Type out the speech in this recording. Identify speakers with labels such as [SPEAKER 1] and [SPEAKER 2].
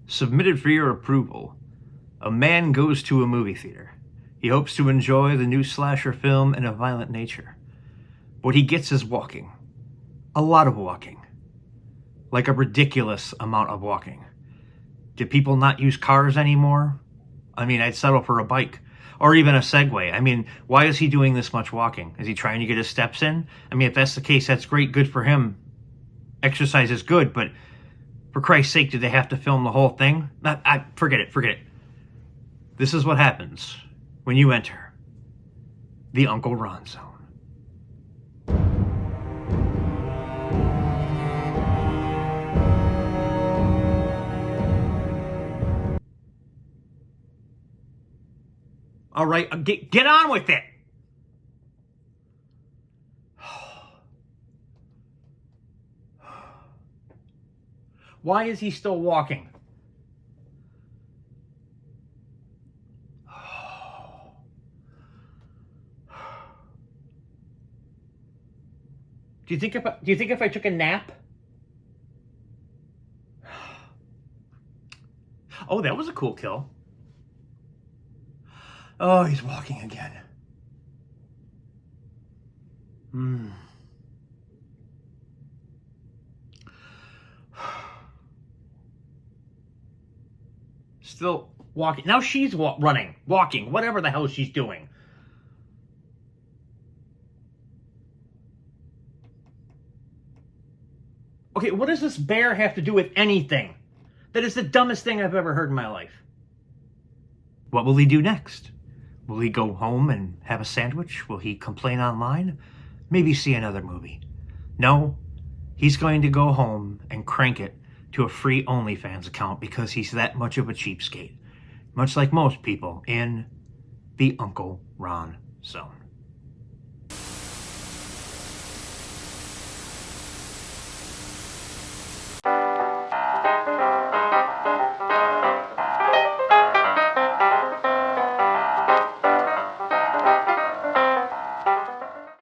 [SPEAKER 1] Submitted for your approval. A man goes to a movie theater. He hopes to enjoy the new slasher film in a violent nature. What he gets is walking. A lot of walking. Like a ridiculous amount of walking. Do people not use cars anymore? I mean, I'd settle for a bike. Or even a Segway. I mean, why is he doing this much walking? Is he trying to get his steps in? I mean, if that's the case, that's great. Good for him. Exercise is good, but for Christ's sake, did they have to film the whole thing? Forget it. This is what happens when you enter the Uncle Ron zone. All right, get on with it. Why is he still walking? Do you think if I took a nap? Oh, that was a cool kill. Oh, he's walking again. Still walking. Now she's running, walking, whatever the hell she's doing. Okay, what does this bear have to do with anything? That is the dumbest thing I've ever heard in my life. What will he do next? Will he go home and have a sandwich? Will he complain online? Maybe see another movie? No, he's going to go home and crank it to a free OnlyFans account because he's that much of a cheapskate. Much like most people in the Uncle Ron zone.